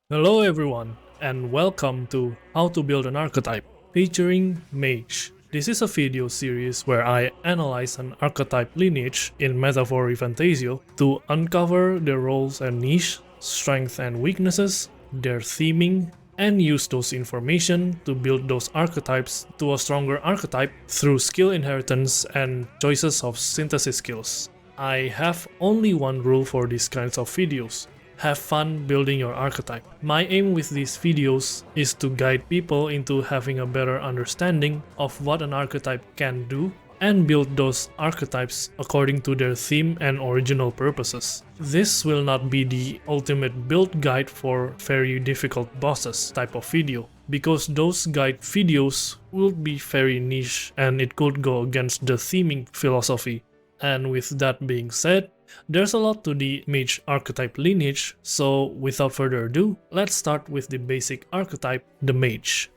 Hello everyone, and welcome to How to Build an Archetype, featuring Mage. This is a video series where I analyze an archetype lineage in Metaphor ReFantazio to uncover their roles and niche, strengths and weaknesses, their theming, and use those information to build those archetypes to a stronger archetype through skill inheritance and choices of synthesis skills. I have only one rule for these kinds of videos. Have fun building your archetype. My aim with these videos is to guide people into having a better understanding of what an archetype can do and build those archetypes according to their theme and original purposes. This will not be the ultimate build guide for very difficult bosses type of video, because those guide videos will be very niche and it could go against the theming philosophy. And with that being said, there's a lot to the Mage archetype lineage, so without further ado, let's start with the basic archetype, the Mage.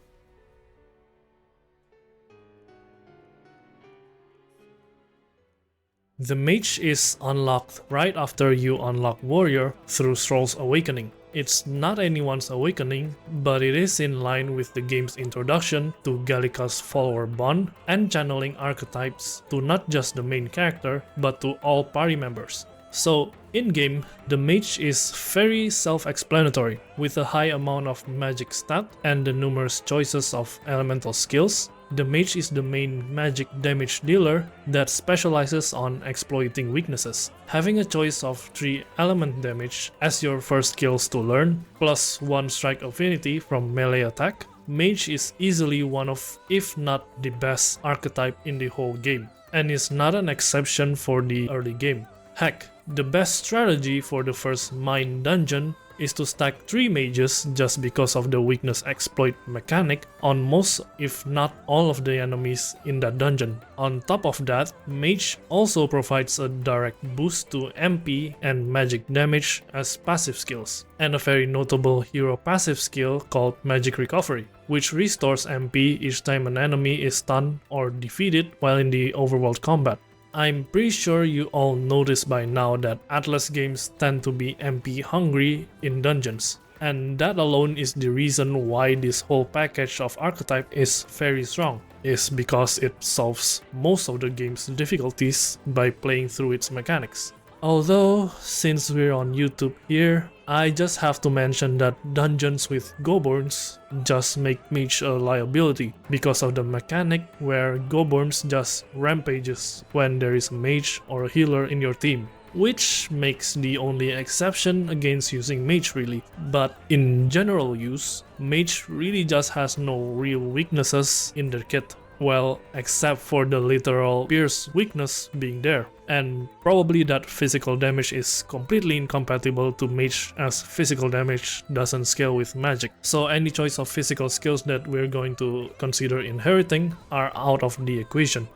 The Mage is unlocked right after you unlock Warrior through Thrall's Awakening. It's not anyone's awakening, but it is in line with the game's introduction to Gallica's follower bond and channeling archetypes to not just the main character, but to all party members. So, in-game, the Mage is very self-explanatory, with a high amount of magic stat and the numerous choices of elemental skills. The Mage is the main magic damage dealer that specializes on exploiting weaknesses. Having a choice of 3 element damage as your first skills to learn, plus 1 strike affinity from melee attack, Mage is easily one of, if not the best archetype in the whole game, and is not an exception for the early game. Heck, the best strategy for the first mine dungeon is to stack 3 mages just because of the weakness exploit mechanic on most if not all of the enemies in that dungeon. On top of that, Mage also provides a direct boost to MP and magic damage as passive skills, and a very notable hero passive skill called Magic Recovery, which restores MP each time an enemy is stunned or defeated while in the overworld combat. I'm pretty sure you all noticed by now that Atlus games tend to be MP hungry in dungeons, and that alone is the reason why this whole package of archetype is very strong, is because it solves most of the game's difficulties by playing through its mechanics. Although, since we're on YouTube here, I just have to mention that dungeons with Goborns just make Mage a liability because of the mechanic where Goborns just rampages when there is a Mage or a healer in your team, which makes the only exception against using Mage really. But in general use, Mage really just has no real weaknesses in their kit. Well, except for the literal pierce weakness being there. And probably that physical damage is completely incompatible to Mage, as physical damage doesn't scale with magic. So any choice of physical skills that we're going to consider inheriting are out of the equation.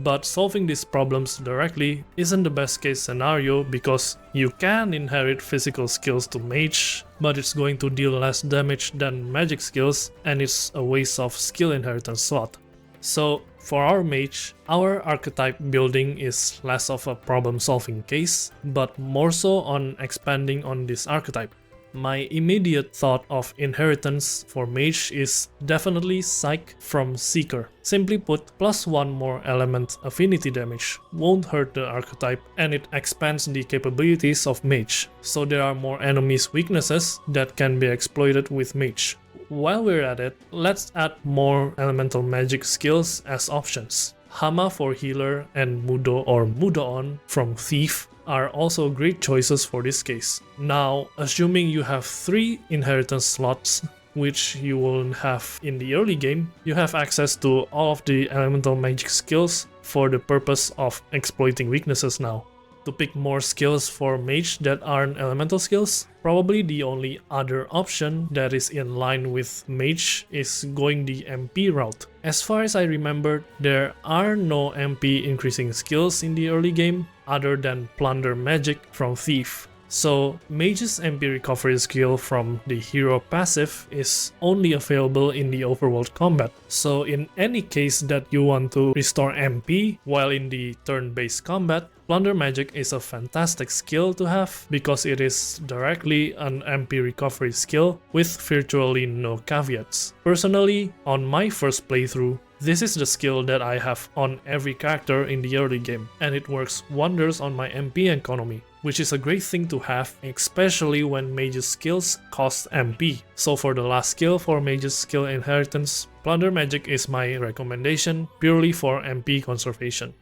But solving these problems directly isn't the best case scenario, because you can inherit physical skills to Mage, but it's going to deal less damage than magic skills, and it's a waste of skill inheritance slot. So, for our Mage, our archetype building is less of a problem-solving case, but more so on expanding on this archetype. My immediate thought of inheritance for Mage is definitely Psych from Seeker. Simply put, +1 more element affinity damage won't hurt the archetype, and it expands the capabilities of Mage, so there are more enemies' weaknesses that can be exploited with Mage. While we're at it, let's add more elemental magic skills as options. Hama for healer and Mudo or Mudoon from Thief are also great choices for this case. Now, assuming you have 3 inheritance slots, which you won't have in the early game, you have access to all of the elemental magic skills for the purpose of exploiting weaknesses now. To pick more skills for Mage that aren't elemental skills, probably the only other option that is in line with Mage is going the MP route. As far as I remember, there are no MP increasing skills in the early game other than Plunder Magic from Thief. So Mage's MP recovery skill from the hero passive is only available in the overworld combat. So in any case that you want to restore MP while in the turn-based combat, Plunder Magic is a fantastic skill to have because it is directly an MP recovery skill with virtually no caveats. Personally, on my first playthrough, this is the skill that I have on every character in the early game, and it works wonders on my MP economy, which is a great thing to have, especially when Mage's skills cost MP. So for the last skill for Mage's skill inheritance, Plunder Magic is my recommendation purely for MP conservation.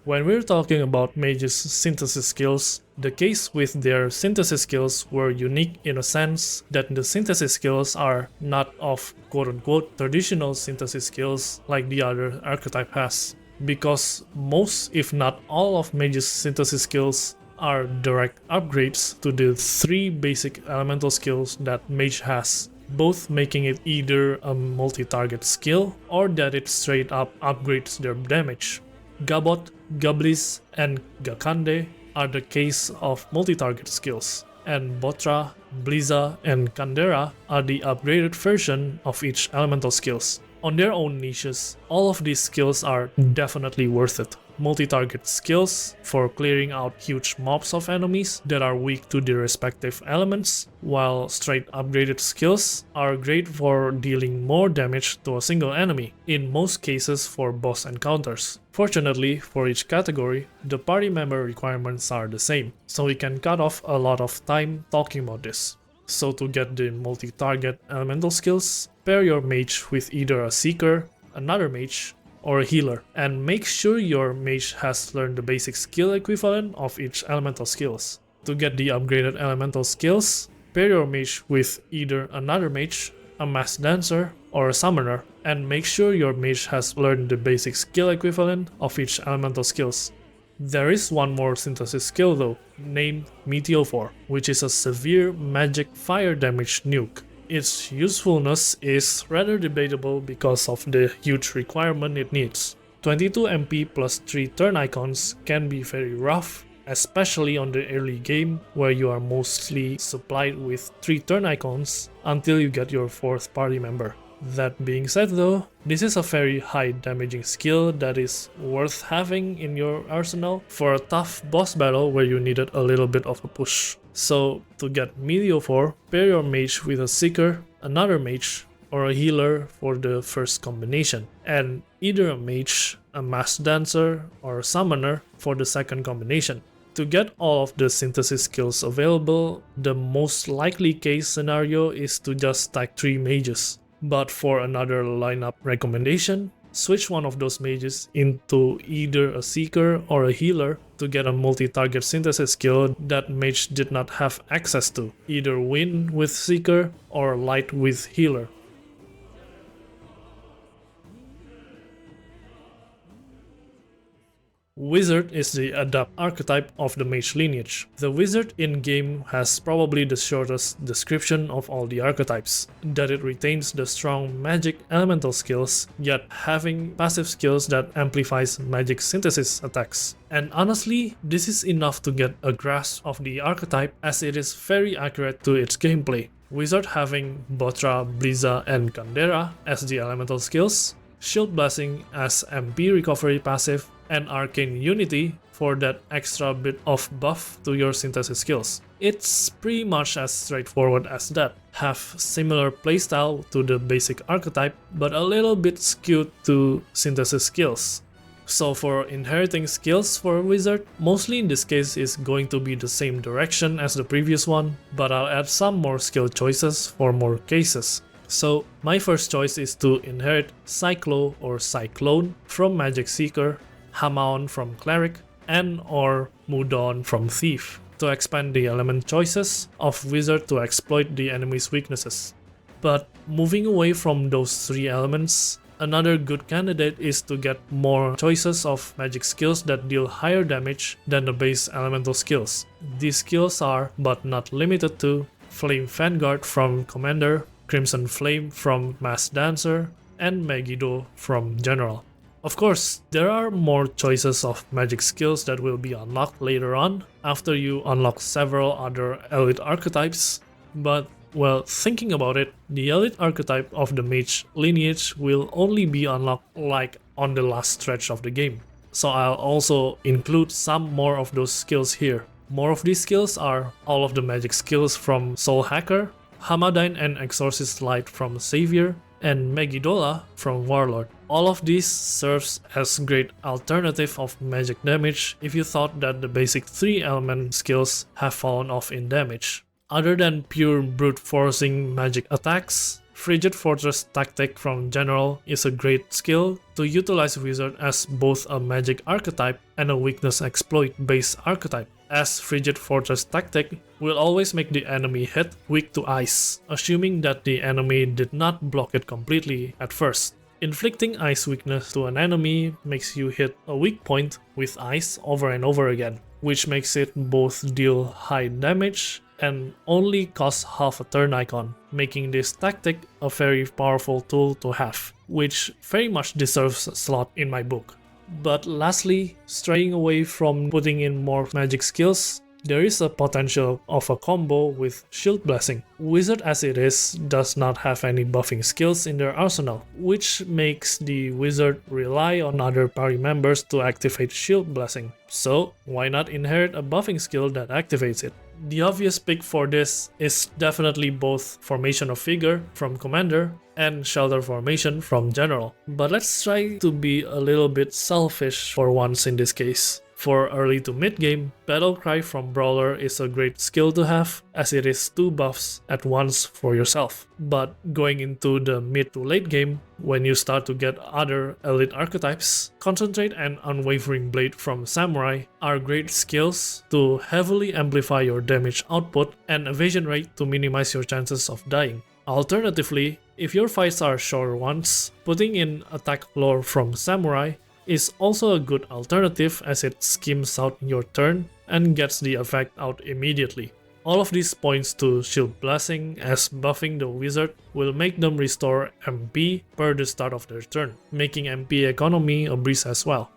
When we're talking about Mage's synthesis skills, the case with their synthesis skills were unique in a sense that the synthesis skills are not of quote-unquote traditional synthesis skills like the other archetype has, because most if not all of Mage's synthesis skills are direct upgrades to the 3 basic elemental skills that Mage has, both making it either a multi-target skill or that it straight up upgrades their damage. Gabot, Gablis, and Gakande are the case of multi-target skills, and Botra, Bliza, and Kandera are the upgraded version of each elemental skills. On their own niches, all of these skills are definitely worth it. Multi-target skills for clearing out huge mobs of enemies that are weak to their respective elements, while straight upgraded skills are great for dealing more damage to a single enemy, in most cases for boss encounters. Fortunately, for each category, the party member requirements are the same, so we can cut off a lot of time talking about this. So to get the multi-target elemental skills, pair your mage with either a seeker, another mage, or a healer, and make sure your mage has learned the basic skill equivalent of each elemental skills. To get the upgraded elemental skills, pair your mage with either another mage, a mass dancer, or a summoner, and make sure your mage has learned the basic skill equivalent of each elemental skills. There is one more synthesis skill though, named Meteophore, which is a severe magic fire damage nuke. Its usefulness is rather debatable because of the huge requirement it needs. 22 MP plus 3 turn icons can be very rough, especially on the early game where you are mostly supplied with 3 turn icons until you get your 4th party member. That being said though, this is a very high damaging skill that is worth having in your arsenal for a tough boss battle where you needed a little bit of a push. So to get Meteophore, pair your mage with a seeker, another mage, or a healer for the first combination, and either a mage, a mass dancer, or a summoner for the second combination. To get all of the synthesis skills available, the most likely case scenario is to just stack 3 mages. But for another lineup recommendation, switch one of those mages into either a seeker or a healer to get a multi-target synthesis skill that mage did not have access to, either win with seeker or light with healer. Wizard is the Adept archetype of the Mage lineage. The Wizard in-game has probably the shortest description of all the archetypes, that it retains the strong magic elemental skills, yet having passive skills that amplifies magic synthesis attacks. And honestly, this is enough to get a grasp of the archetype as it is very accurate to its gameplay. Wizard having Botra, Bliza, and Kandera as the elemental skills, Shield Blessing as MP recovery passive, and Arcane Unity for that extra bit of buff to your synthesis skills. It's pretty much as straightforward as that. Have similar playstyle to the basic archetype, but a little bit skewed to synthesis skills. So for inheriting skills for a wizard, mostly in this case is going to be the same direction as the previous one, but I'll add some more skill choices for more cases. So my first choice is to inherit Cyclo or Cyclone from Magic Seeker, Hamaon from Cleric, and or Mudon from Thief, to expand the element choices of Wizard to exploit the enemy's weaknesses. But moving away from those 3 elements, another good candidate is to get more choices of magic skills that deal higher damage than the base elemental skills. These skills are, but not limited to, Flame Vanguard from Commander, Crimson Flame from Mass Dancer, and Megiddo from General. Of course, there are more choices of magic skills that will be unlocked later on, after you unlock several other elite archetypes, but well, thinking about it, the elite archetype of the Mage lineage will only be unlocked like on the last stretch of the game. so I'll also include some more of those skills here. More of these skills are all of the magic skills from Soul Hacker, Hamadine and Exorcist Light from Savior, and Megidola from Warlord. All of these serves as great alternative of magic damage if you thought that the basic 3 element skills have fallen off in damage. Other than pure brute forcing magic attacks, Frigid Fortress Tactic from General is a great skill to utilize Wizard as both a magic archetype and a weakness exploit based archetype, as Frigid Fortress Tactic will always make the enemy hit weak to ice, assuming that the enemy did not block it completely at first. Inflicting ice weakness to an enemy makes you hit a weak point with ice over and over again, which makes it both deal high damage and only cost half a turn icon, making this tactic a very powerful tool to have, which very much deserves a slot in my book. But lastly, straying away from putting in more magic skills, there is a potential of a combo with Shield Blessing. Wizard as it is does not have any buffing skills in their arsenal, which makes the wizard rely on other party members to activate Shield Blessing. So why not inherit a buffing skill that activates it? The obvious pick for this is definitely both Formation of Figure from Commander and Shelter Formation from General. But let's try to be a little bit selfish for once in this case. For early to mid game, Battle Cry from Brawler is a great skill to have, as it is 2 buffs at once for yourself. But going into the mid to late game, when you start to get other elite archetypes, Concentrate and Unwavering Blade from Samurai are great skills to heavily amplify your damage output and evasion rate to minimize your chances of dying. Alternatively, if your fights are shorter ones, putting in Attack Lore from Samurai is also a good alternative as it skims out your turn and gets the effect out immediately. All of these points to Shield Blessing, as buffing the wizard will make them restore MP per the start of their turn, making MP economy a breeze as well.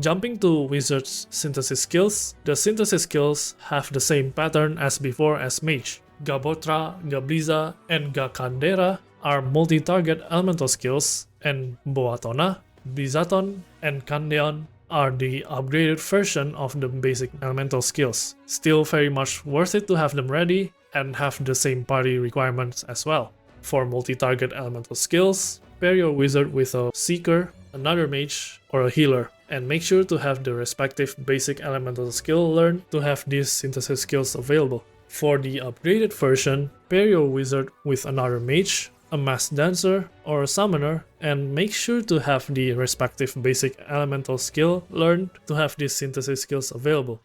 Jumping to Wizard's synthesis skills, the synthesis skills have the same pattern as before as Mage. Gabotra, Gabliza, and Gakandera are multi-target elemental skills, and Boatona, Bizaton, and Kandeon are the upgraded version of the basic elemental skills. Still very much worth it to have them ready and have the same party requirements as well. For multi-target elemental skills, pair your wizard with a Seeker, another mage, or a healer, and make sure to have the respective basic elemental skill learned to have these synthesis skills available. For the upgraded version, pair your wizard with another mage, a mass dancer, or a summoner, and make sure to have the respective basic elemental skill learned to have these synthesis skills available.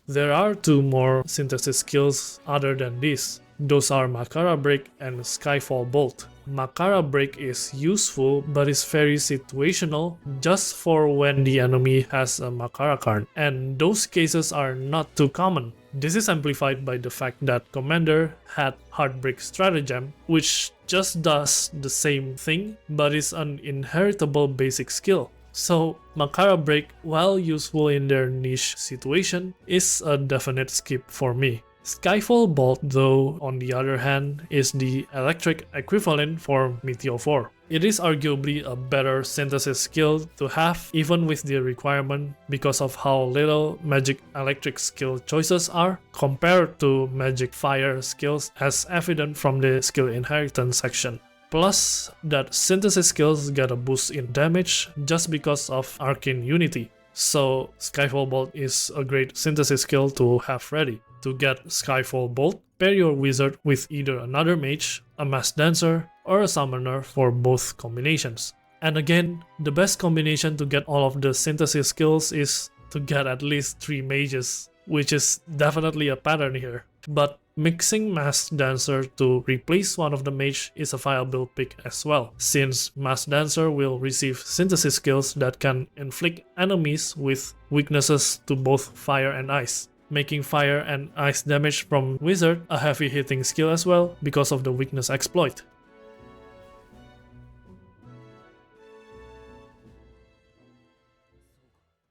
There are 2 more synthesis skills other than these. Those are Makara Break and Skyfall Bolt. Makara Break is useful but is very situational just for when the enemy has a Makara card, and those cases are not too common. This is amplified by the fact that Commander had Heartbreak Stratagem, which just does the same thing but is an inheritable basic skill. So Makara Break, while useful in their niche situation, is a definite skip for me. Skyfall Bolt, though, on the other hand, is the electric equivalent for Meteor 4. It is arguably a better synthesis skill to have even with the requirement because of how little magic electric skill choices are compared to magic fire skills, as evident from the skill inheritance section. Plus, that synthesis skills get a boost in damage just because of Arcane Unity. So Skyfall Bolt is a great synthesis skill to have ready. To get Skyfall Bolt, pair your wizard with either another mage, a mass dancer, or a summoner for both combinations. And again, the best combination to get all of the synthesis skills is to get at least 3 mages, which is definitely a pattern here. But mixing Mass Dancer to replace one of the mage is a viable pick as well, since Mass Dancer will receive synthesis skills that can inflict enemies with weaknesses to both fire and ice, making fire and ice damage from Wizard a heavy hitting skill as well because of the weakness exploit.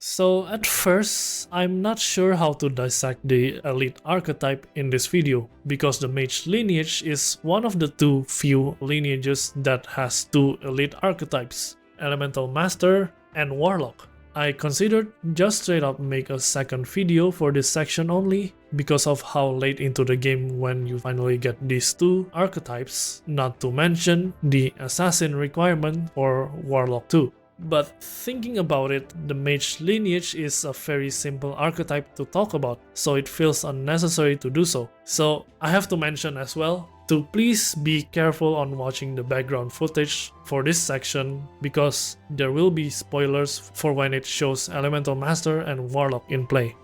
So at first, I'm not sure how to dissect the elite archetype in this video, because the Mage lineage is one of the 2 few lineages that has 2 elite archetypes, Elemental Master and Warlock. I considered just straight up make a second video for this section only because of how late into the game when you finally get these two archetypes, not to mention the assassin requirement for Warlock 2. But thinking about it, the Mage lineage is a very simple archetype to talk about, so it feels unnecessary to do so. So I have to mention as well to please be careful on watching the background footage for this section because there will be spoilers for when it shows Elemental Master and Warlock in play.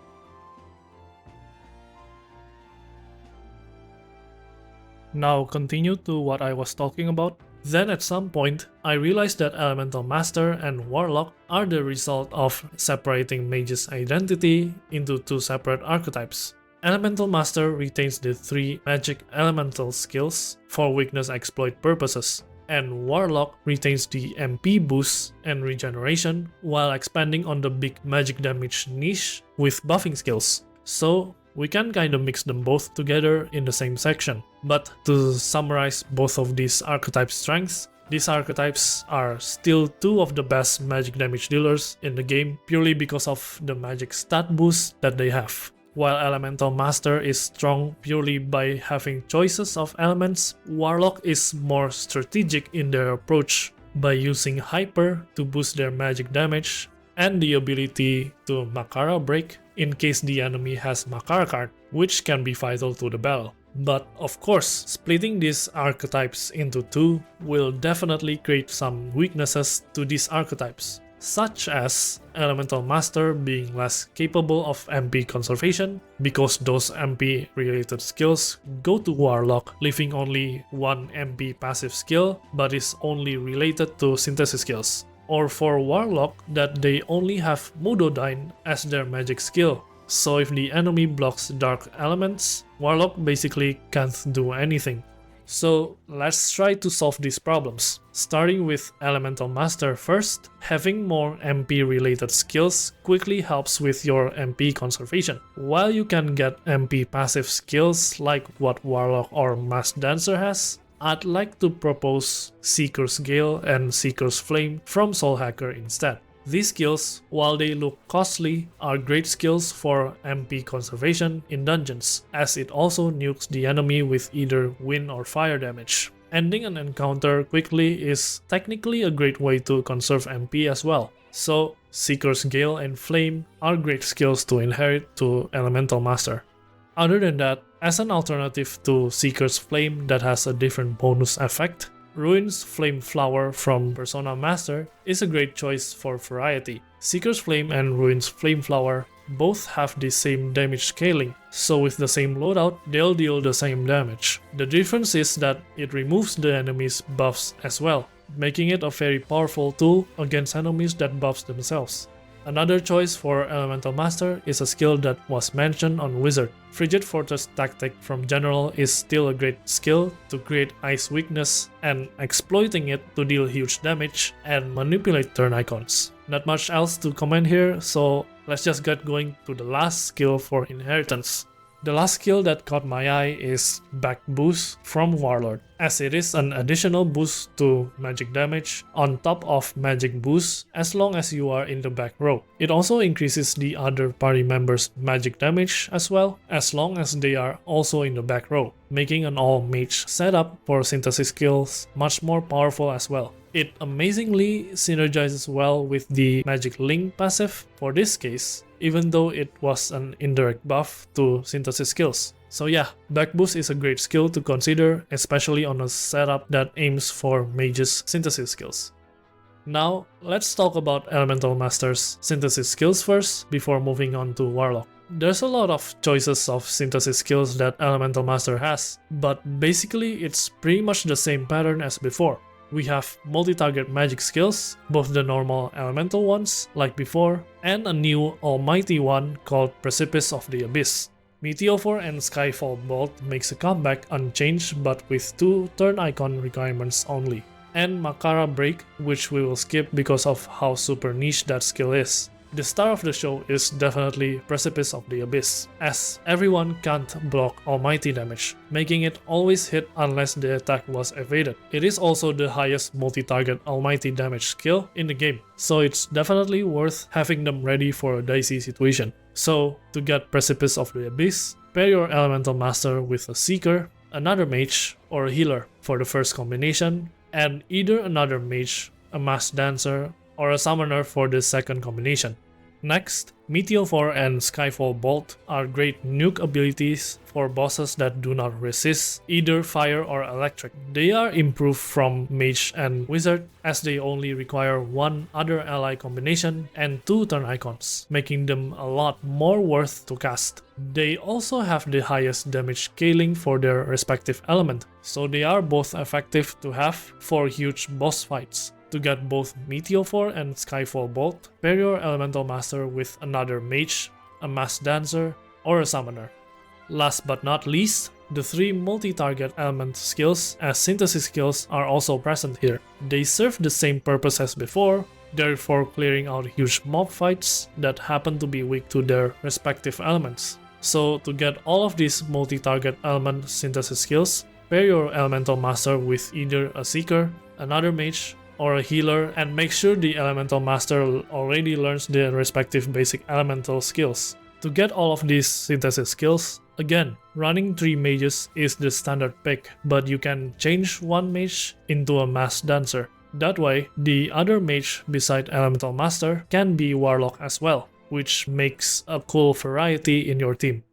Now continue to what I was talking about. Then at some point, I realized that Elemental Master and Warlock are the result of separating Mage's identity into two separate archetypes. Elemental Master retains the 3 magic elemental skills for weakness exploit purposes, and Warlock retains the MP boost and regeneration while expanding on the big magic damage niche with buffing skills. So we can kinda mix them both together in the same section. But to summarize both of these archetype strengths, these archetypes are still 2 of the best magic damage dealers in the game purely because of the magic stat boost that they have. While Elemental Master is strong purely by having choices of elements, Warlock is more strategic in their approach by using Hyper to boost their magic damage and the ability to Makara break in case the enemy has Makara card, which can be vital to the battle. But of course, splitting these archetypes into 2 will definitely create some weaknesses to these archetypes, such as Elemental Master being less capable of MP conservation because those MP related skills go to Warlock, leaving only 1 MP passive skill but is only related to synthesis skills. Or for Warlock that they only have Mudodyne as their magic skill. So if the enemy blocks dark elements, Warlock basically can't do anything. So let's try to solve these problems. Starting with Elemental Master first, having more MP related skills quickly helps with your MP conservation. While you can get MP passive skills like what Warlock or Masked Dancer has, I'd like to propose Seeker's Gale and Seeker's Flame from Soul Hacker instead. These skills, while they look costly, are great skills for MP conservation in dungeons, as it also nukes the enemy with either wind or fire damage. Ending an encounter quickly is technically a great way to conserve MP as well. So Seeker's Gale and Flame are great skills to inherit to Elemental Master. Other than that, as an alternative to Seeker's Flame that has a different bonus effect, Ruin's Flame Flower from Persona Master is a great choice for variety. Seeker's Flame and Ruin's Flame Flower both have the same damage scaling, so with the same loadout, they'll deal the same damage. The difference is that it removes the enemy's buffs as well, making it a very powerful tool against enemies that buffs themselves. Another choice for Elemental Master is a skill that was mentioned on Wizard. Frigid Fortress Tactic from General is still a great skill to create ice weakness and exploiting it to deal huge damage and manipulate turn icons. Not much else to comment here, so let's just get going to the last skill for Inheritance. The last skill that caught my eye is Back Boost from Warlord, as it is an additional boost to magic damage on top of magic boost as long as you are in the back row. It also increases the other party members' magic damage as well, as long as they are also in the back row, making an all mage setup for synthesis skills much more powerful as well. It amazingly synergizes well with the Magic Link passive for this case, even though it was an indirect buff to synthesis skills. So yeah, Back Boost is a great skill to consider, especially on a setup that aims for mage's synthesis skills. Now, let's talk about Elemental Master's synthesis skills first, before moving on to Warlock. There's a lot of choices of synthesis skills that Elemental Master has, but basically it's pretty much the same pattern as before. We have multi-target magic skills, both the normal elemental ones, like before, and a new almighty one called Precipice of the Abyss. Meteophore and Skyfall Bolt makes a comeback unchanged but with 2 turn icon requirements only. And Makara Break, which we will skip because of how super niche that skill is. The star of the show is definitely Precipice of the Abyss, as everyone can't block almighty damage, making it always hit unless the attack was evaded. It is also the highest multi-target almighty damage skill in the game, so it's definitely worth having them ready for a dicey situation. So, to get Precipice of the Abyss, pair your Elemental Master with a Seeker, another Mage, or a Healer for the first combination, and either another Mage, a Mass Dancer, or a Summoner for the second combination. Next, Meteor and Skyfall Bolt are great nuke abilities for bosses that do not resist either fire or electric. They are improved from Mage and Wizard as they only require one other ally combination and 2 turn icons, making them a lot more worth to cast. They also have the highest damage scaling for their respective element, so they are both effective to have for huge boss fights. To get both Meteor and Skyfall Bolt, pair your Elemental Master with another Mage, a Mass Dancer, or a Summoner. Last but not least, the 3 multi-target element skills as synthesis skills are also present here. They serve the same purpose as before, therefore clearing out huge mob fights that happen to be weak to their respective elements. So to get all of these multi-target element synthesis skills, pair your Elemental Master with either a Seeker, another Mage, or a Healer, and make sure the Elemental Master already learns their respective basic elemental skills. To get all of these synthesis skills, again, running 3 mages is the standard pick, but you can change one mage into a Mass Dancer. That way, the other mage beside Elemental Master can be Warlock as well, which makes a cool variety in your team.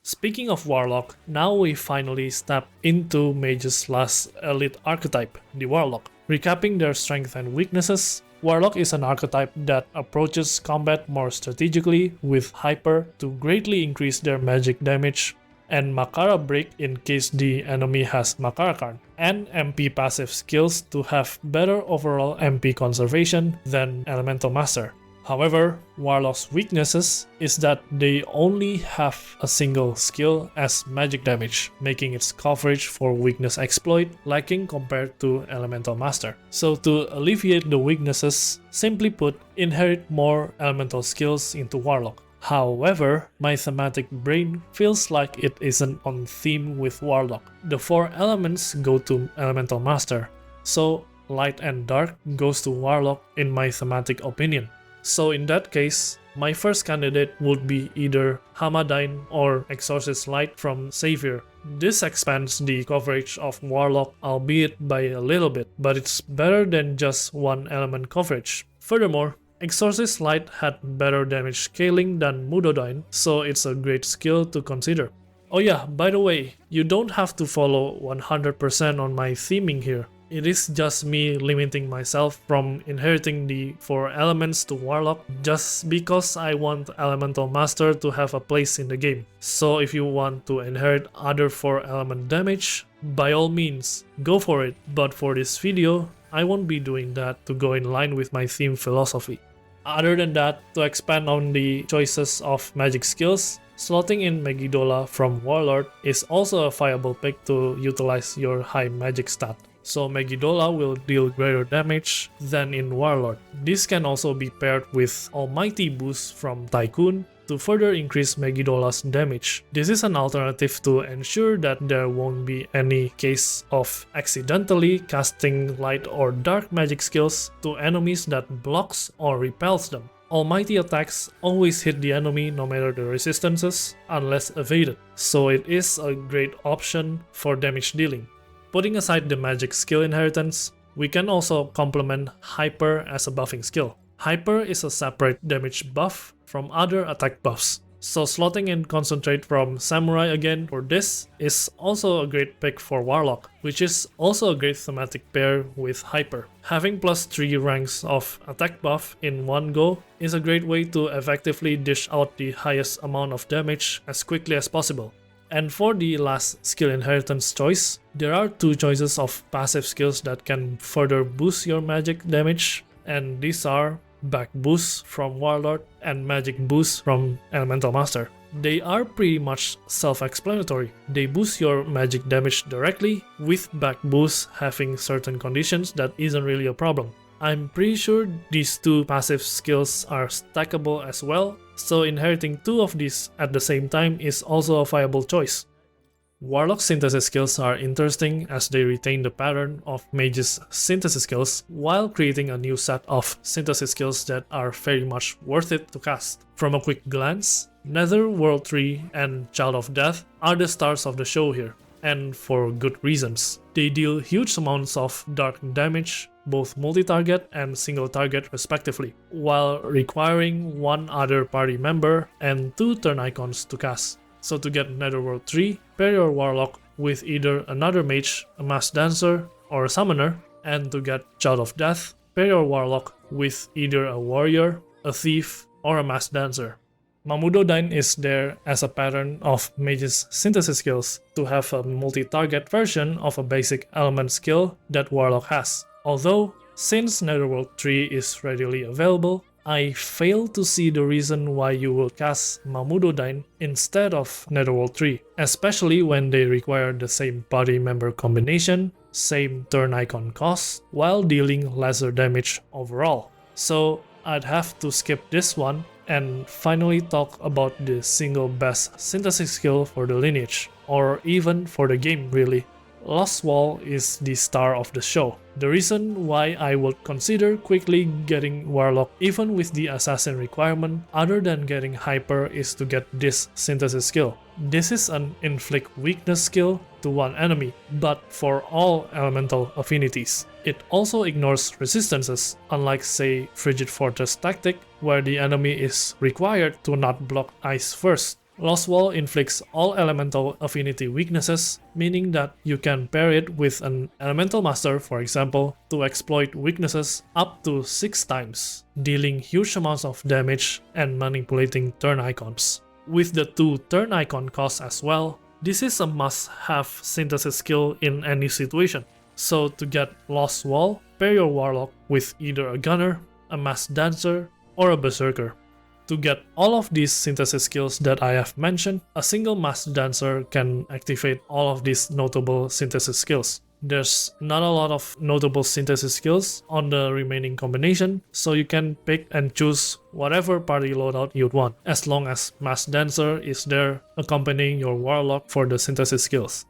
Speaking of Warlock, now we finally step into Mage's last elite archetype, the Warlock. Recapping their strengths and weaknesses, Warlock is an archetype that approaches combat more strategically with Hyper to greatly increase their magic damage, and Makara Break in case the enemy has Makara card, and MP passive skills to have better overall MP conservation than Elemental Master. However, Warlock's weaknesses is that they only have a single skill as magic damage, making its coverage for weakness exploit lacking compared to Elemental Master. So to alleviate the weaknesses, simply put, inherit more elemental skills into Warlock. However, my thematic brain feels like it isn't on theme with Warlock. The 4 elements go to Elemental Master, so light and dark goes to Warlock in my thematic opinion. So in that case, my first candidate would be either Hamadine or Exorcist Light from Savior. This expands the coverage of Warlock, albeit by a little bit, but it's better than just one element coverage. Furthermore, Exorcist Light had better damage scaling than Mudodyne, so it's a great skill to consider. Oh yeah, by the way, you don't have to follow 100% on my theming here. It is just me limiting myself from inheriting the 4 elements to Warlock just because I want Elemental Master to have a place in the game. So if you want to inherit other 4 element damage, by all means, go for it. But for this video, I won't be doing that to go in line with my theme philosophy. Other than that, to expand on the choices of magic skills, slotting in Megiddola from Warlord is also a viable pick to utilize your high magic stat. So Megiddola will deal greater damage than in Warlord. This can also be paired with Almighty Boost from Tycoon to further increase Megiddola's damage. This is an alternative to ensure that there won't be any case of accidentally casting light or dark magic skills to enemies that blocks or repels them. Almighty attacks always hit the enemy no matter the resistances unless evaded, so it is a great option for damage dealing. Putting aside the magic skill inheritance, we can also complement Hyper as a buffing skill. Hyper is a separate damage buff from other attack buffs, so slotting in Concentrate from Samurai again for this is also a great pick for Warlock, which is also a great thematic pair with Hyper. Having plus 3 ranks of attack buff in one go is a great way to effectively dish out the highest amount of damage as quickly as possible. And for the last skill inheritance choice, there are 2 choices of passive skills that can further boost your magic damage, and these are Back Boost from Warlord and Magic Boost from Elemental Master. They are pretty much self-explanatory. They boost your magic damage directly, with Back Boost having certain conditions that isn't really a problem. I'm pretty sure these two passive skills are stackable as well, so inheriting two of these at the same time is also a viable choice. Warlock synthesis skills are interesting as they retain the pattern of Mage's synthesis skills while creating a new set of synthesis skills that are very much worth it to cast. From a quick glance, Netherworld 3 and Child of Death are the stars of the show here, and for good reasons. They deal huge amounts of dark damage, both multi-target and single-target respectively, while requiring one other party member and 2 turn icons to cast. So to get Netherworld 3, pair your Warlock with either another Mage, a Mass Dancer, or a Summoner, and to get Child of Death, pair your Warlock with either a Warrior, a Thief, or a Mass Dancer. Mamudodyne is there as a pattern of Mage's synthesis skills to have a multi-target version of a basic element skill that Warlock has. Although, since Netherworld 3 is readily available, I fail to see the reason why you will cast Mamudodyne instead of Netherworld 3, especially when they require the same party member combination, same turn icon cost, while dealing lesser damage overall. So I'd have to skip this one and finally talk about the single best synthesis skill for the Lineage, or even for the game really. Lost Wall is the star of the show. The reason why I would consider quickly getting Warlock even with the Assassin requirement other than getting Hyper is to get this synthesis skill. This is an inflict weakness skill to one enemy, but for all elemental affinities. It also ignores resistances, unlike say Frigid Fortress tactic, where the enemy is required to not block ice first. Lost Wall inflicts all elemental affinity weaknesses, meaning that you can pair it with an elemental master, for example, to exploit weaknesses up to 6 times, dealing huge amounts of damage and manipulating turn icons. With the 2 turn icon costs as well, this is a must-have synthesis skill in any situation. So to get Lost Wall, pair your Warlock with either a Gunner, a Mass Dancer, or a Berserker. To get all of these synthesis skills that I have mentioned, a single Mass Dancer can activate all of these notable synthesis skills. There's not a lot of notable synthesis skills on the remaining combination, so you can pick and choose whatever party loadout you'd want, as long as Mass Dancer is there accompanying your Warlock for the synthesis skills.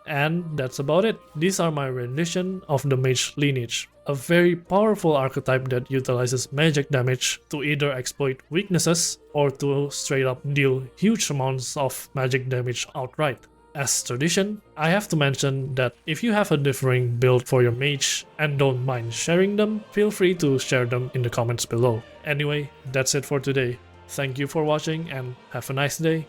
And that's about it. These are my rendition of the Mage Lineage, a very powerful archetype that utilizes magic damage to either exploit weaknesses or to straight up deal huge amounts of magic damage outright. As tradition, I have to mention that if you have a differing build for your mage and don't mind sharing them, feel free to share them in the comments below. Anyway, that's it for today. Thank you for watching and have a nice day.